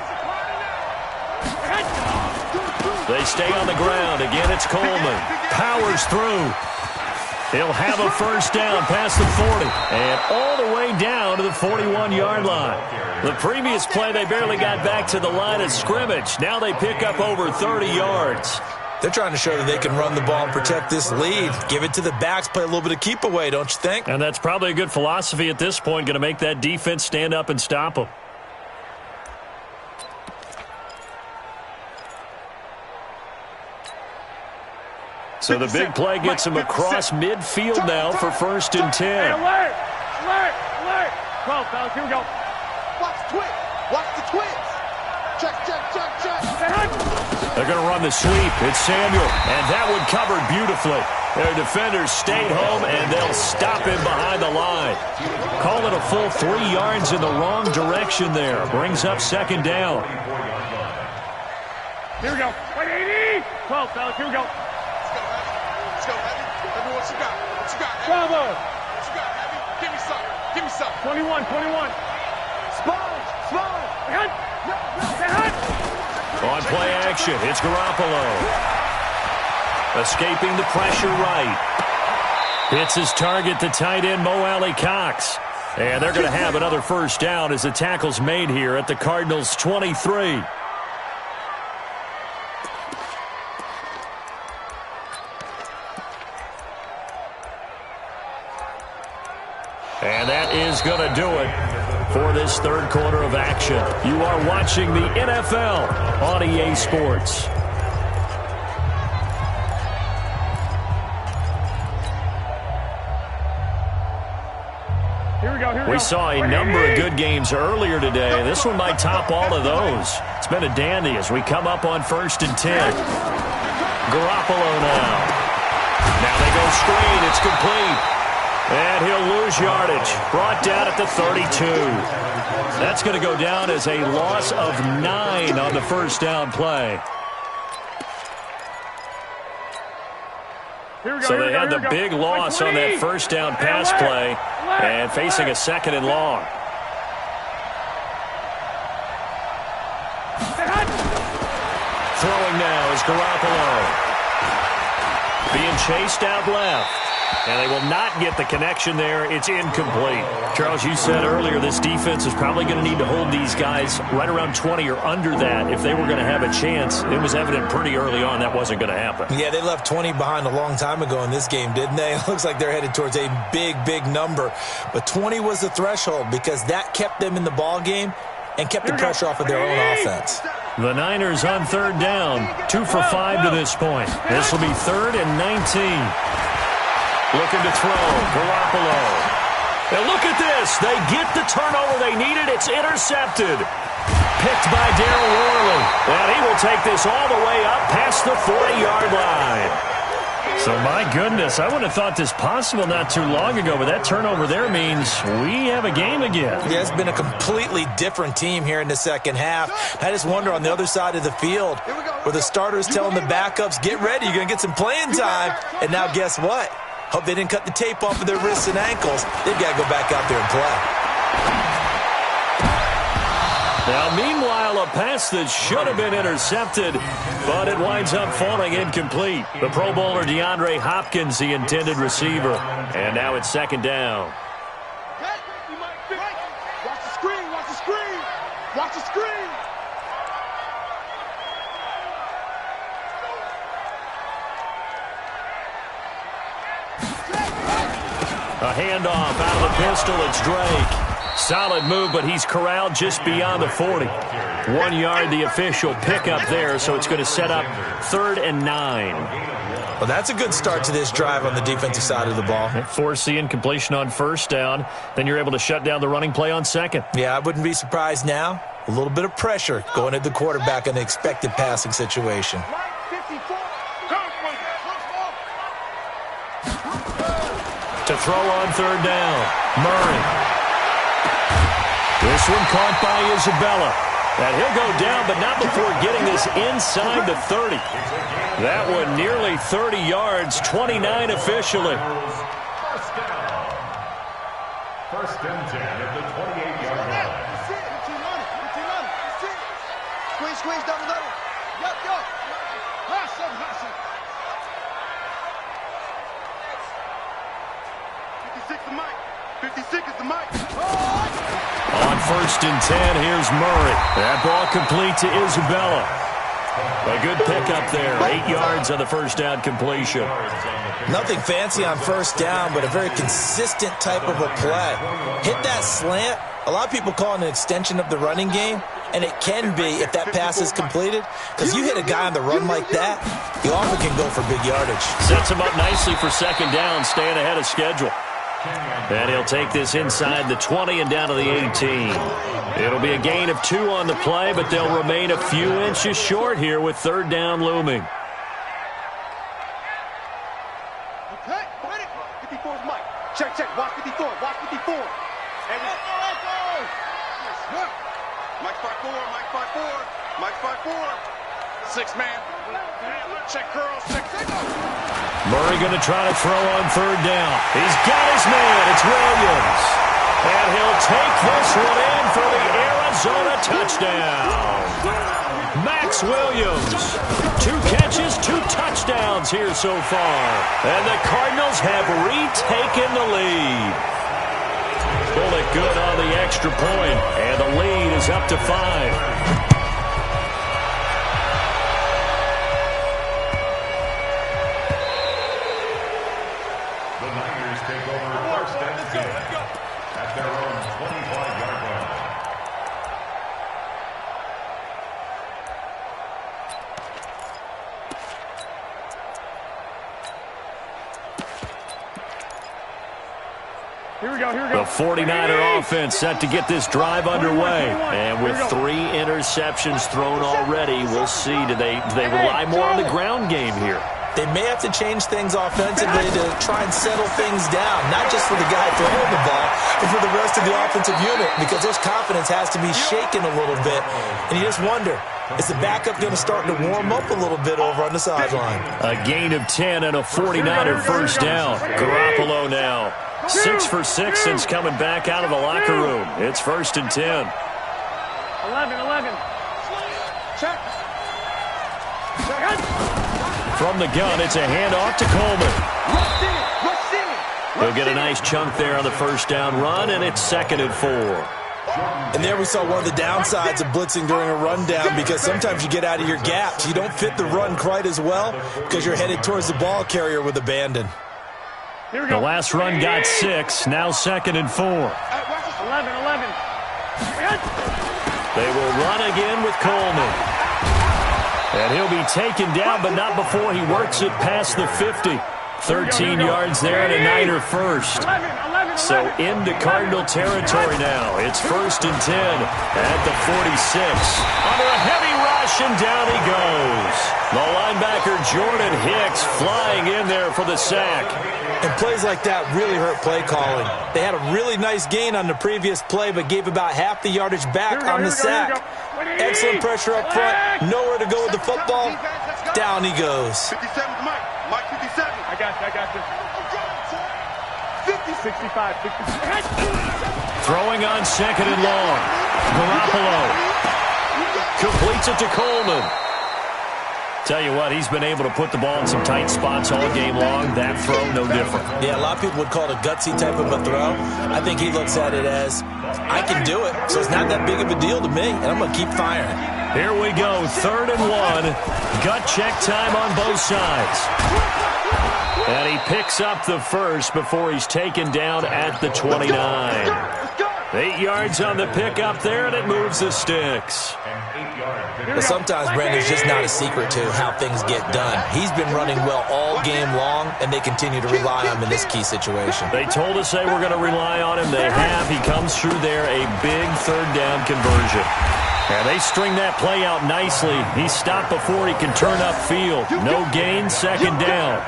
They stay on the ground. Again, it's Coleman. Powers through. He'll have a first down past the 40 and all the way down to the 41-yard line. The previous play, they barely got back to the line of scrimmage. Now they pick up over 30 yards. They're trying to show that they can run the ball and protect this lead. Give it to the backs, play a little bit of keep away, don't you think? And that's probably a good philosophy at this point, going to make that defense stand up and stop them. So the big play gets him across midfield now for 1st and 10. Alert! 12, fellas, here we go. Watch the twins. Watch the twins. Check. They're going to run the sweep. It's Samuel, and that one covered beautifully. Their defenders stayed home, and they'll stop him behind the line. Call it a full 3 yards in the wrong direction there. Brings up 2nd down. Here we go. 180. 12, fellas, here we go. Let's go, Heavy. Heavy, what you got? What you got, Heavy? Bravo. What you got, Heavy? Give me some. 21. Sponge. On play action, it's Garoppolo. Escaping the pressure right. Hits his target, the tight end, Mo Alley-Cox. And they're going to have another first down as the tackle's made here at the Cardinals' 23. And that is going to do it for this third quarter of action. You are watching the NFL on EA Sports. We saw a number of good games earlier today. This one might top all of those. It's been a dandy as we come up on 1st and 10. Garoppolo now. Now they go screen. It's complete. And he'll lose yardage. Brought down at the 32. That's going to go down as a loss of 9 on the first down play. So they had the big loss on that first down pass play and facing a 2nd and long. Throwing now is Garoppolo. Being chased out left. And they will not get the connection there. It's incomplete. Charles, you said earlier this defense is probably going to need to hold these guys right around 20 or under that if they were going to have a chance. It was evident pretty early on that wasn't going to happen. Yeah, they left 20 behind a long time ago in this game, didn't they? It looks like they're headed towards a big, big number. But 20 was the threshold because that kept them in the ball game and kept the pressure off of their own offense. The Niners on 3rd down, 2 for 5 to this point. This will be 3rd and 19. Looking to throw, Garoppolo. Now look at this. They get the turnover they needed. It's intercepted. Picked by Daryl Worley. And he will take this all the way up past the 40-yard line. So, my goodness, I wouldn't have thought this possible not too long ago, but that turnover there means we have a game again. Yeah, it's been a completely different team here in the second half. I just wonder on the other side of the field where the starters telling the backups, get ready, you're going to get some playing time. And now guess what? Hope they didn't cut the tape off of their wrists and ankles. They've got to go back out there and play. Now, meanwhile, a pass that should have been intercepted, but it winds up falling incomplete. The Pro Bowler DeAndre Hopkins, the intended receiver. And now it's 2nd down. Watch the screen, watch the screen, watch the screen. A handoff out of the pistol. It's Drake. Solid move, but he's corralled just beyond the 40. 1 yard, the official pickup there, so it's going to set up 3rd and 9. Well, that's a good start to this drive on the defensive side of the ball. Force the incompletion on 1st down. Then you're able to shut down the running play on 2nd. Yeah, I wouldn't be surprised now. A little bit of pressure going at the quarterback in the expected passing situation. To throw on 3rd down, Murray. This one caught by Isabella. And he'll go down, but not before getting this inside the 30. That one nearly 30 yards, 29 officially. First and 10 at the 28-yard line. Squeeze, double. Yup. Hot seven. 56 the mic. 56 is the mic. On 1st and 10, here's Murray. That ball complete to Isabella. A good pickup there. 8 yards on the first down completion. Nothing fancy on 1st down, but a very consistent type of a play. Hit that slant. A lot of people call it an extension of the running game, and it can be if that pass is completed. Because you hit a guy on the run like that, he often can go for big yardage. Sets him up nicely for 2nd down, staying ahead of schedule. And he'll take this inside the 20 and down to the 18. It'll be a gain of 2 on the play, but they'll remain a few inches short here with 3rd down looming. Okay, ready? 54's Mike. Check. Watch 54. And Mike 5'4". Mike 5'4". 6 man. Check curls. Check. Murray going to try to throw on 3rd down. He's got his man. It's Williams. And he'll take this one in for the Arizona touchdown. Max Williams, 2 catches, 2 touchdowns here so far. And the Cardinals have retaken the lead. Pull it good on the extra point, and the lead is up to 5. The 49er offense set to get this drive underway. And with 3 interceptions thrown already, we'll see. Do they rely more on the ground game here? They may have to change things offensively to try and settle things down, not just for the guy throwing the ball, but for the rest of the offensive unit, because his confidence has to be shaken a little bit. And you just wonder, is the backup going to start to warm up a little bit over on the sideline? A gain of 10 and a 49er first down. Garoppolo now. 6 for 6 since coming back out of the locker room. It's 1st and 10. 11. Check. From the gun, it's a handoff to Coleman. He'll get a nice chunk there on the first down run, and it's 2nd and 4. And there we saw one of the downsides of blitzing during a rundown, because sometimes you get out of your gaps. You don't fit the run quite as well because you're headed towards the ball carrier with abandon. The last run got 6, now 2nd and 4. 11. They will run again with Coleman. And he'll be taken down, but not before he works it past the 50. 13 yards there and a Niner first. So into Cardinal territory now. It's 1st and 10 at the 46. Under a heavy rush, and down he goes. The linebacker Jordan Hicks flying in there for the sack. And plays like that really hurt play calling. They had a really nice gain on the previous play, but gave about half the yardage back on the sack. Excellent pressure up front. Nowhere to go with the football. Down he goes. 57, Mike 57. I got you. 50, 65, 66. Throwing on 2nd and long. Garoppolo completes it to Coleman. Tell you what, he's been able to put the ball in some tight spots all game long. That throw, no different. Yeah, a lot of people would call it a gutsy type of a throw. I think he looks at it as, I can do it, so it's not that big of a deal to me, and I'm going to keep firing. Here we go, 3rd and 1. Gut check time on both sides. And he picks up the first before he's taken down at the 29. 8 yards on the pickup there, and it moves the sticks. But sometimes, Brandon, it's just not a secret to how things get done. He's been running well all game long, and they continue to rely on him in this key situation. They told us they were going to rely on him. They have. He comes through there, a big 3rd down conversion. And they string that play out nicely. He's stopped before he can turn upfield. No gain, 2nd down.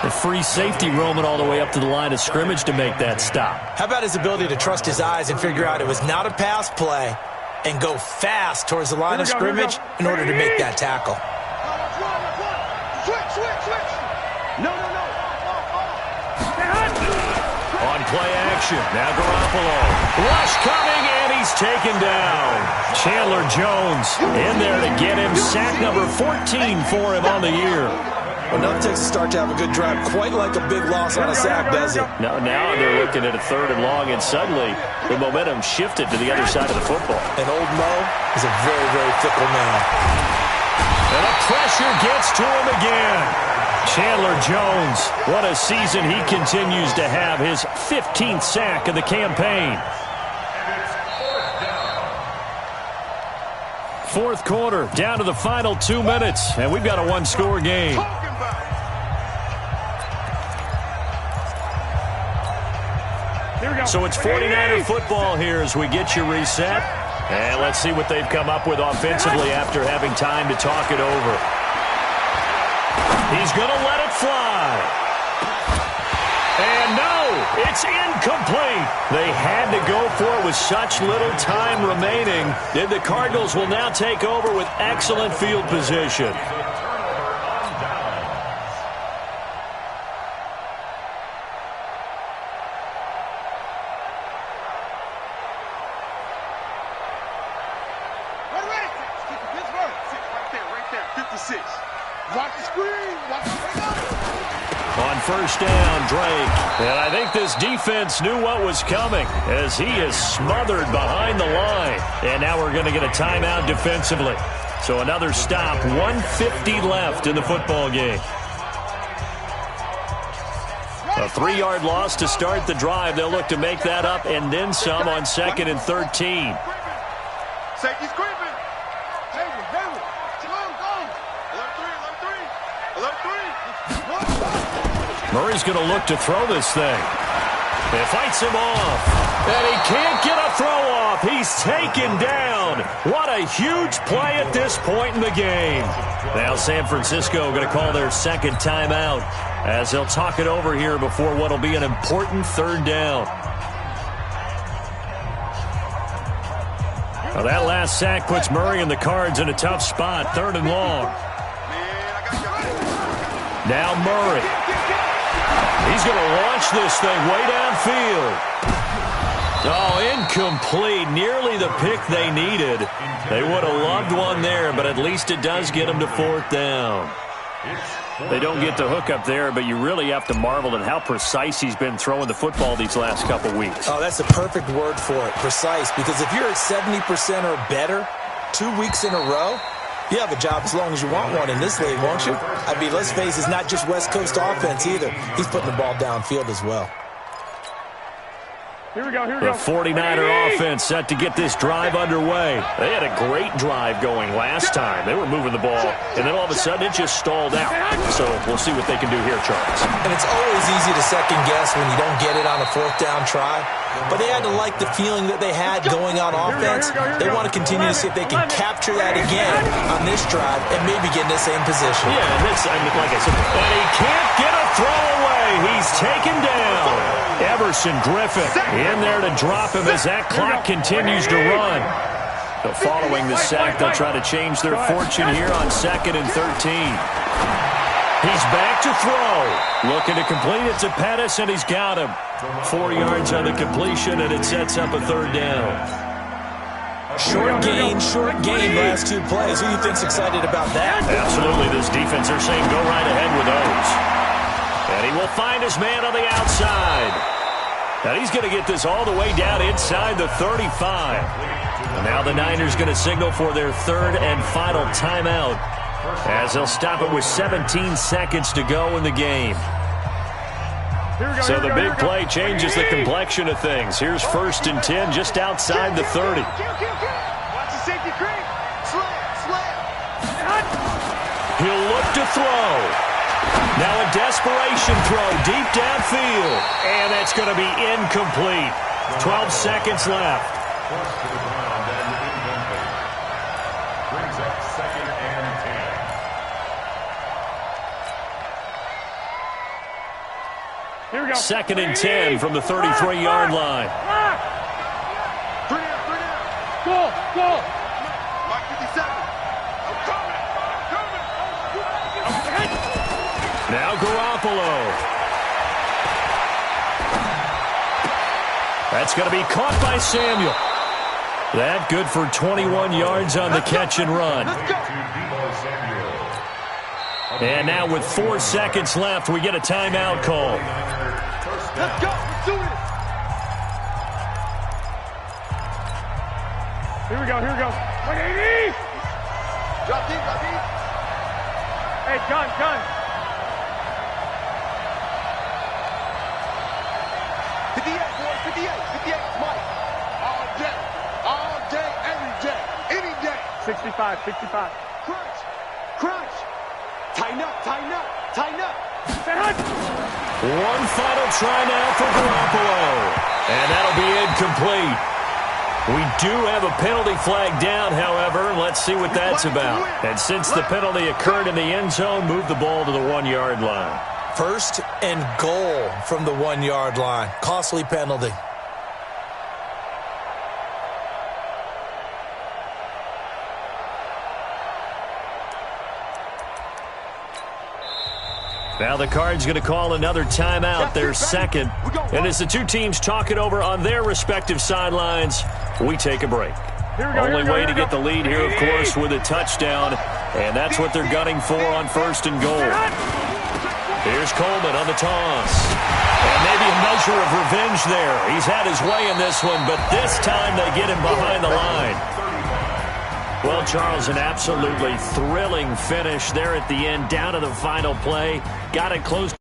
The free safety roaming all the way up to the line of scrimmage to make that stop. How about his ability to trust his eyes and figure out it was not a pass play and go fast towards the line of scrimmage in order to make that tackle? Switch. No. On play action, now Garoppolo. Rush coming, and he's taken down. Chandler Jones in there to get him. Sack number 14 for him on the year. Well, nothing takes a start to have a good drive quite like a big loss on a sack, does it? Now they're looking at a 3rd and long, and suddenly the momentum shifted to the other side of the football. And old Mo is a very, very fickle man. And the pressure gets to him again. Chandler Jones, what a season he continues to have. His 15th sack of the campaign. 4th quarter, down to the final 2 minutes, and we've got a 1-score game. So it's 49er football here as we get you reset. And let's see what they've come up with offensively after having time to talk it over. He's going to let it fly. And no, it's incomplete. They had to go for it with such little time remaining. And the Cardinals will now take over with excellent field position. the 6. Watch the screen. Watch the screen. On first down, Drake. And I think this defense knew what was coming as he is smothered behind the line. And now we're going to get a timeout defensively. So another stop, 1:50 left in the football game. A 3-yard loss to start the drive. They'll look to make that up and then some on 2nd and 13. Safety's creeping. Hayward. Go. Alert 3. Murray's going to look to throw this thing. It fights him off. And he can't get a throw off. He's taken down. What a huge play at this point in the game. Now San Francisco going to call their second timeout as they'll talk it over here before what will be an important 3rd down. Well, that last sack puts Murray and the Cards in a tough spot. 3rd and long. Now Murray. He's going to launch this thing way downfield. Oh, incomplete. Nearly the pick they needed. They would have loved one there, but at least it does get them to 4th down. They don't get the hook up there, but you really have to marvel at how precise he's been throwing the football these last couple weeks. Oh, that's a perfect word for it, precise, because if you're at 70% or better 2 weeks in a row, you have a job as long as you want one in this league, won't you? I mean, let's face it, it's not just West Coast offense either. He's putting the ball downfield as well. Here we go. The 49er offense set to get this drive underway. They had a great drive going last time. They were moving the ball, and then all of a sudden it just stalled out. So we'll see what they can do here, Charles. And it's always easy to second guess when you don't get it on a 4th down try. But they had to like the feeling that they had going on offense. They want to continue to see if they can capture that again on this drive and maybe get in the same position. Yeah, and this, like I said, and he can't get a throw away. He's taken down. Everson Griffin in there to drop him as that clock continues to run. But following the sack, they'll try to change their fortune here on 2nd and 13. He's back to throw. Looking to complete it to Pettis, and he's got him. 4 yards on the completion, and it sets up a 3rd down. Short gain, last 2 plays. Who do you think's excited about that? Absolutely. This defense, they're saying go right ahead with those. And he will find his man on the outside. And he's going to get this all the way down inside the 35. And now the Niners going to signal for their 3rd and final timeout as they'll stop it with 17 seconds to go in the game. So the big play changes the complexion of things. Here's 1st and 10 just outside the 30. Watch the safety creep. Slam. He'll look to throw. Now a desperation throw deep downfield. And that's going to be incomplete. 12 seconds left. Forced to the ground and incomplete. Brings up 2nd and 10. Here we go. 2nd and 10 from the 33-yard line. 3 down. Go. Mark 57. I'm coming. Now Garoppolo. That's going to be caught by Samuel. That good for 21 yards on the catch and run. And now with 4 seconds left, we get a timeout call. Let's go. Let's do this. Here we go. 180. Drop deep. Hey, gun. 58, boy. 58. Mike. All day, every day. Any day. 65. Crunch. Tighten up. One final try now for Garoppolo. And that'll be incomplete. We do have a penalty flag down, however. Let's see what that's about. And since the penalty occurred in the end zone, move the ball to the 1-yard line. 1st and goal from the 1-yard line. Costly penalty. Now the Cards going to call another timeout, their 2nd. And as the 2 teams talk it over on their respective sidelines, we take a break. Only way to get the lead here, of course, with a touchdown. And that's what they're gunning for on 1st and goal. Here's Coleman on the toss. And maybe a measure of revenge there. He's had his way in this one, but this time they get him behind the line. Well, Charles, an absolutely thrilling finish there at the end, down to the final play. Got it close.